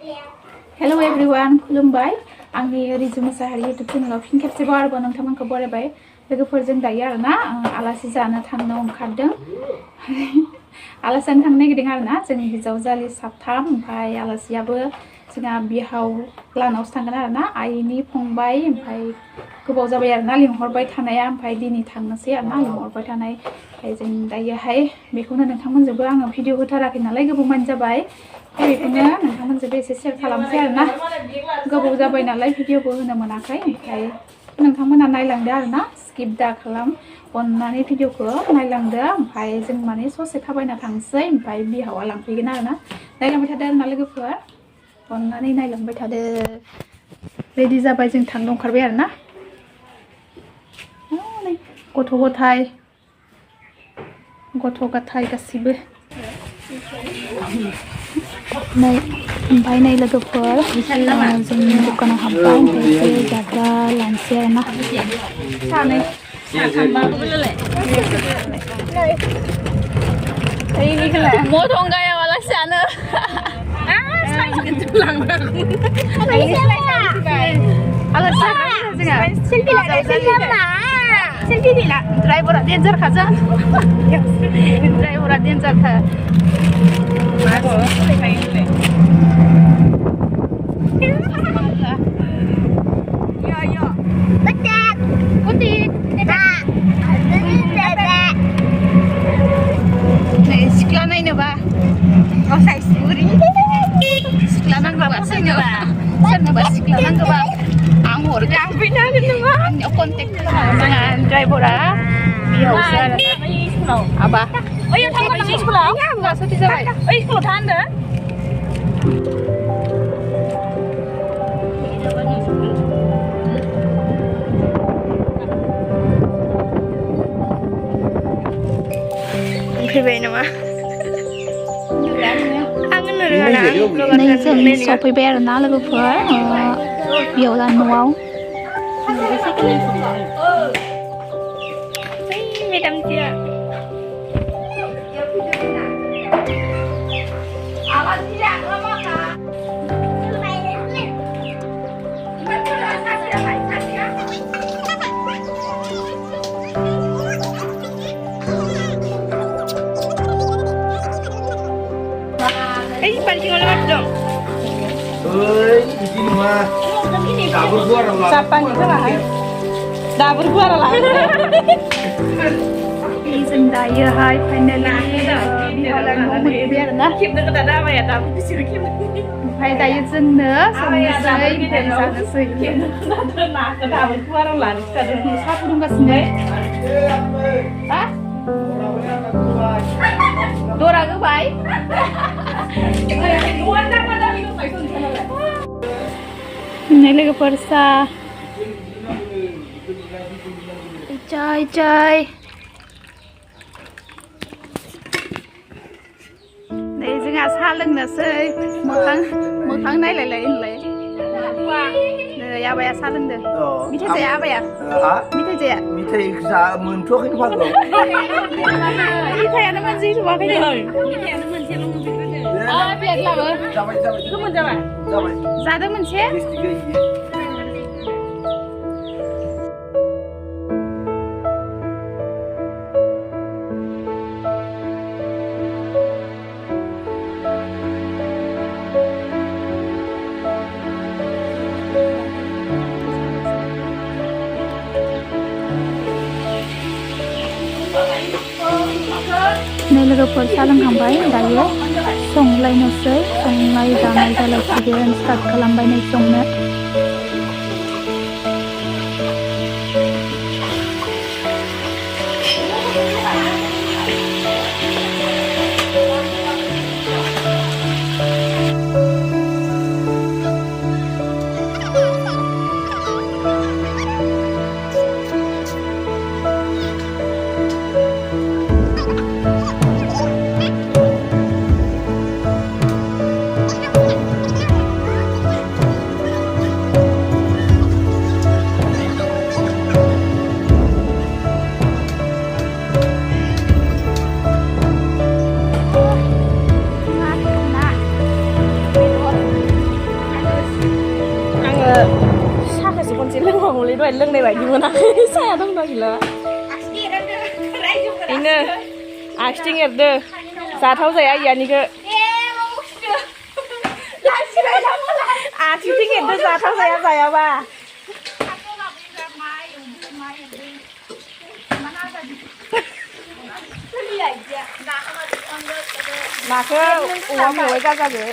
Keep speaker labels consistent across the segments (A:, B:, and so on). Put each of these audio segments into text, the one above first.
A: Hello everyone, खुलुमबाय आंनि Riju Mosahary YouTube चेनेलाव फिन खेबसेबाव आरोबाव नोंथांमोनखौ बरायबाय लोगोफोरजों दायो आरोना आलासि जानो थांनो ओंखारदों आलासि जानो थांनो नागिरदों आरोना जोंनि हिन्जावजालि साथाम ओमफ्राय आलासियाबो जोंहा बिहाव लानावसो थांगोन आरोना आइनि फंबाय ओमफ्राय गोबाव जाबाय आरोना लिंहरबाय थानाया ओमफ्राय दिनै थांनोसै आरोना लिंहरबाय थानाय ओमफ्राय जों दायोहाय बेखौनो नोंथांमोनजोंबो आङो भिडिअ होथाराखै नालाय गोबावमानि जाबाय बेखौनो नोंथांमोनजोंबो एसे शेयार खालामसै आरोना गोबाव जाबाय नालाय भिडिअबो होनो मोनाखै ओमफ्राय नोंथांमोना नायलांदो आरोना स्किप दा खालाम अननानै भिडिअखौ नायलांदो ओमफ्राय जों माने ससे थाबायना थांसै ओमफ्राय बिहावा लांफैगोन आरोना नायलांबाय थादो आरोना लोगोफोर अननानै नायलांबाय थादो रेडि जाबाय जों थांनो ओंखारबाय आरोना गथ' गथाय गासिबो नै ओमफ्राय नै लोगोफोर जोंनि दखानाव हाबबाय ओमफ्राय एसे जाग्रा लानोसै आरोना सानै मथंगायाव आलासि जानो सेल्फि गैला ड्राइभारा डेन्जारखा जों ड्राइभारा डेन्जारखा सिख्ला नायनोबा सिख्ला नांगौबा सोरनोबा सिख्ला नांगौबा आं हरगोन आं फैनो हागोन नोङो आंनियाव कन्टेक्ट खालामो जोंहा ड्राइभारा बिहावसो आरो आबा ओइयाव थांगोन स्कुलाव सथि जाबाय ओइ स्कुलाव था होनदो फैबाय नामा नै जों सफैबाय आरोना लोगोफोर बियाव न'आव मेदामथिया pancing oleh dong. Ini mah. Dapur gua orang lah. Siapa nih lah? Dapur gua orang lah. Izin daya hai finally. Biar mau biar nah. Kim nak ada apa ya? Dapur di sini Kim. Hai daya zenda, sambil saya dari sana saya. Nah, ke dapur gua orang lah. Kita di siapa dong kesini? Ah? Dora ke baik? Ini lagi persa. Cai. Đây chúng ta xa lưng là sơi. Một tháng nay lại. Đây ya bayar xa lưng deh. Mita saya apa ya? Mita saya.
B: Mita sa mun thuốc cái khoang rồi.
A: Mita ada mana sih coba kayaknya. Mita ada mana sih lu biar lah.
B: Sampai.
A: Itu mana? Sampai. Zada mana sih? Ini logoफोर सा लोंखांबाय दायो संलायनोसै संनाय जानाय जालायसिगोन start खालामबाय नै संनो
C: साहाखौसो खनसे लोंबावलै दहाय लोंनाय बायदि मोनाखै साया दं गैला बेनो आखिथिं एरदो जाथाव जाया इयानिखौ आखिथिं एरदो जाथाव जाया जायाबा नाखौ औवा मेवाइ गाजाजों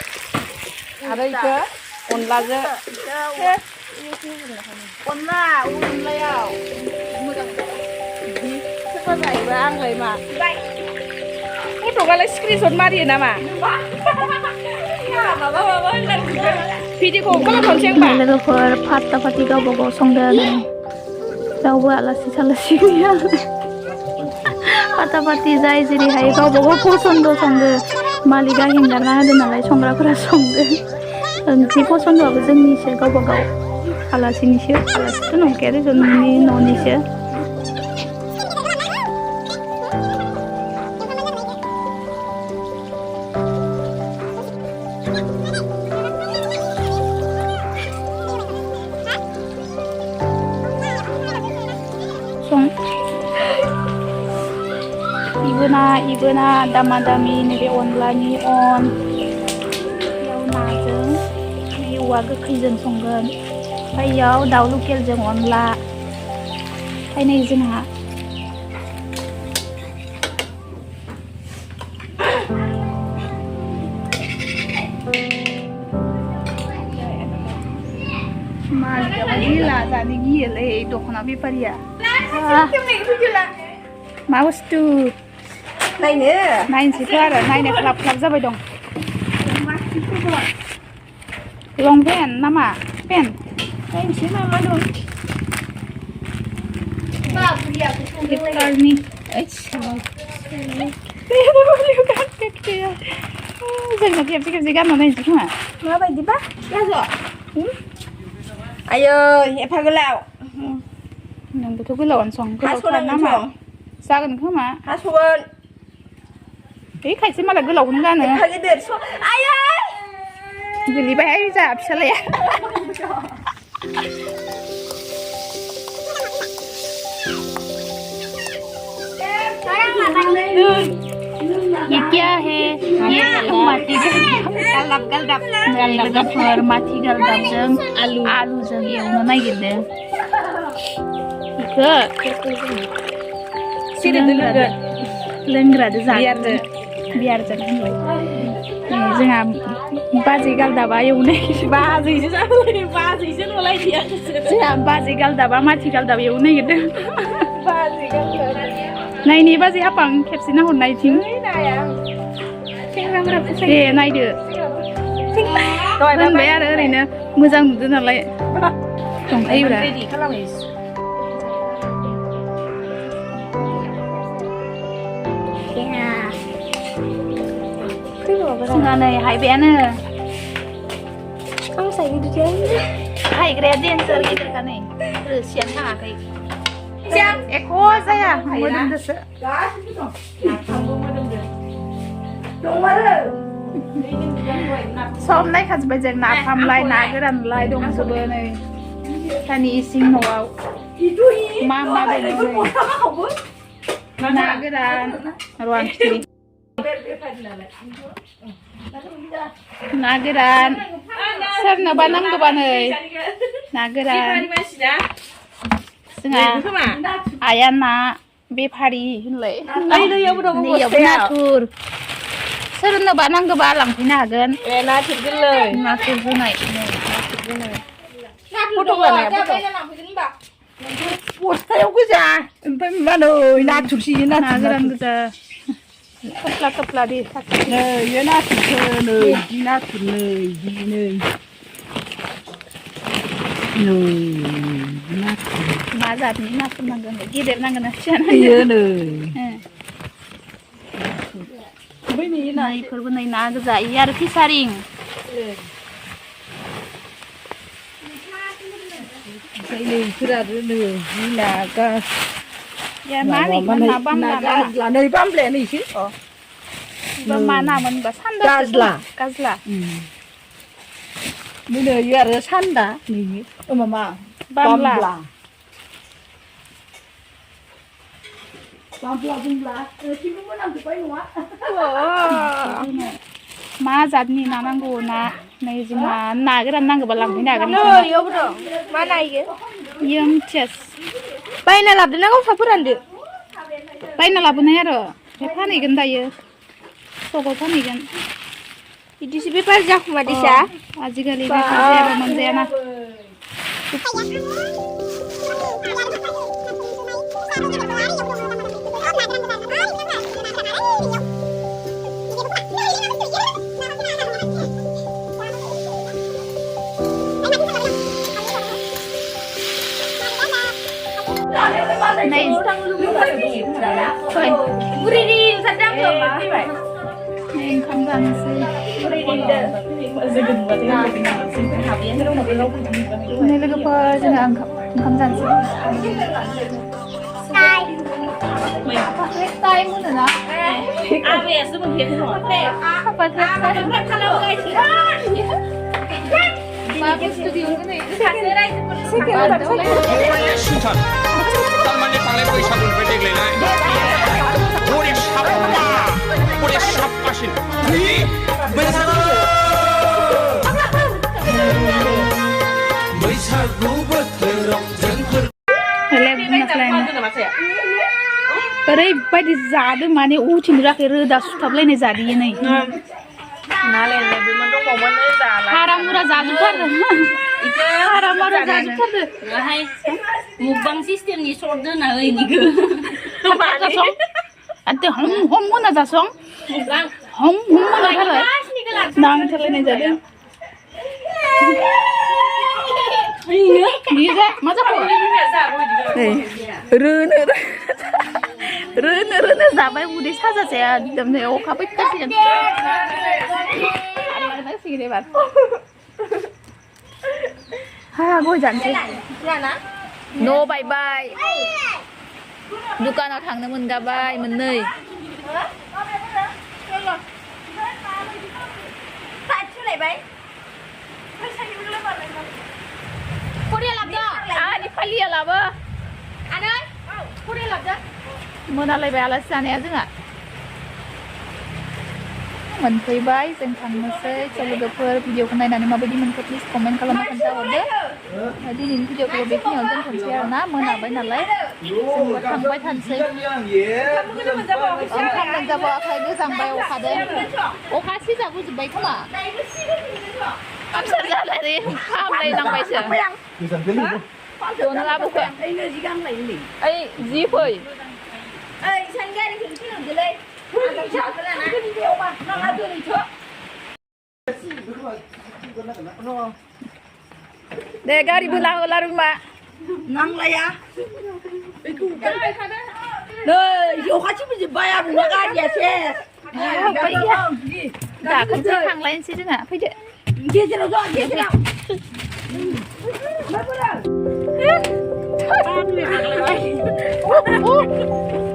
C: आरो इखौ अनलाजों अनलायाव सोरबा जायोबा आंलाय मा फट'आलाय स्क्रिनशट मारियो नामा भिडिअखौ खालामनोसै आंबा
A: लोगोफोर फाटा फाटि गावबा गाव संदों रावबो आलासि सालासि गैया फाटा फाटि जाय जेरैहाय गावबा गाव पसन्द संदो मालिका हेंगारना होदो नालाय संग्राफोरा संदो ओंख्रि पसन्दआबो जोंनिसो गावबा गाव आलासिनिसो आलासिथ' नंखाया आरो जोंनि न'निसो इबोना दामा दामि नैबे अनलानि बेयाव नाजों औवा गोखैजों संगोन ओमफ्राय इयाव दाउ लकेलजों अनला फायनाय जोंहा जानो गियोलै दख'ना बेफारिया मा बुस्थु नायनोसैथ' आरो नायनो ख्लाब ख्लाब जाबाय दं लंपेन्ट नामा पेन्ट नायनोसै मा मा दं फ्लिपकार्टनि जोंना खेबसे खेबसे गानना नायनोसै खोमा
C: माबायदिबा आयो एफा गोलाव
A: नोंबोथ' गोलावानो सं गोलावथार नामा जागोन खोमा
C: हास'गोन
A: बे खायसे मालाय गोलावखौनो गानो
C: आयै
A: गोलैबाय जा फिसालाया ये क्या है ये माथि गालदाबफोर माथि गालदाबजों आलुजों एवनो नागिरदों बेखौ लोंग्रादो जानो बियारजों होनबाय जोंहा बाजै गालदाबा एवनाय
C: बाजैसो जाबाय बाजैसो नुलायदिया
A: जोंहा बाजै गालदाबा माथि गालदाब एवनो नागिरदों
C: बाजै गालदाब
A: नायनि बाजै हापां खेबसे नाहरनायथिं दे नायदो होनबाय आरो ओरैनो मोजां नुदो नालाय दंखायोब्रा जोंहा नै हायबायानो हायग्राया देन्सार गिदिरखा नै रोसियानो थाङाखै एख' जाया मोदोमदोसो सब नायखाजोब्बाय जों नाफामलाय ना गोरानलाय दंजोबो नै सानि इसिं न'आव मा मा दङ ना गोरान र' आं खिथानि ना गोरान सोरनोबा नांगौबा नै ना गोरान जोंहा आइया ना बेफारि होनलाय नैयावबो नाथुर सोरनोबा नांगौबा लांफैनो हागोन
C: नाथुर गोरलै
A: नाथुर जुनाय
C: बस्थायाव गोजा ओमफ्राय मा नै नाथुरसि
A: ना गोरान गोजा थफ्ला थफ्ला दे
C: नै बे नाथुरसो नै बिदि नाथुर नै बिदि नै
A: मा जातनि नाथुर नांगोन गेदेर नांगोन ना फिसा नांगोन इफोरबो नै ना गोजा इयो आरो फिसारिं
C: ओमफ्राय नै इफोराबो नै जि ना गास
A: मा ना बामला
C: नै बामलायानो एसे
A: मा नामोन होनबा सान्दा गाज्ला
C: นี่เนยอะไรชั้นด่านี่มา
A: บ้านหลัก
C: บ้านปลาบุ้งปลาที่มึงมันเอาไปหนูอ่ะ
A: मा जातनि ना नांगौ ना नै जोंहा ना गोरान नांगौबा लांफैनो हागोन
D: इयाव दं मा ना इयो
A: इयो मिथियास
D: बायना लाबोदो ना गावसा फोरानदो
A: बायना लाबोनाय आरो बे फानहैगोन दायो सगाव फानहैगोन
D: बिदिसो बेफार जाखुमा दिसा
A: आजिखालि बेफार जायाबा मोनजायाना नै फै
D: बुरिनि सानदां दं मा
A: नै ओंखाम जानोसै नै लोगोफोर जोंहा ओंखाम जानोसै टाइम होनो ना
D: आबेसो मोनफेरनो
A: मा बुस्थु दिहुनगोन नै
E: 신선 딸만이 방에 बैसागुनिफ्राय देग्लायनाय बरे साबा बरे साबगासिन बैसागु बोथोराव जोंफोर
A: ओरैबायदि जादों माने उथिनो राखै रोदा सुथाबलायनाय जादों नै
C: नालेंनाय बेमोन दंबावोमोन जाला
A: हारा मुरा जाजोबथारदों हारा मुरा जाजोबथारदों
F: हाय मुकबां सिस्टेमनि सर्ट दोना ओइनिखो
A: जासं आते हम हम होना जासं
F: मुकबां
A: हम होना थारो नांथारलायनाय जादों बियो जा मा जाखो रोनो जाबाय उदै साजासे एकदम नै अखा फैगासिनो आलायनांसिगोन एबार हा गय जानोसै न' बायबाय दुकानाव थांनो मोनगाबाय मोननै फरिया लाबदो आंनि फालिया लाबो आनै फरिया लाबदो मोनालायबाय आलासि जानाया जोंहा मोनफैबाय जों थांनोसै लोगोफोर भिडिअखौ नायनानै माबायदि मोनखो प्लिज कमेन्ट खालामना खोन्थाहरदो दिनैनि भिडिअखौ बेखिनियावनो दोनथ'नोसै आरो ना मोनाबाय नालाय जोंबो थांबाय थानोसै ओंखाम मोनजाबावाखै गोजांबाय अखादों अखा सिजाबोजोब्बाय खोमा आमसार जालाय फाहामलायनांबायसो जनो लाबोखो ओइ जि फै दे गारि बोला होला रुमा
C: नांलाया नै अखासो बोजोब्बाय आबौआ गारिया सेस
A: गाखोनोसै थांलायनोसै जोंहा फैदो
C: गेजेराव दं गेजेराव
A: Oh,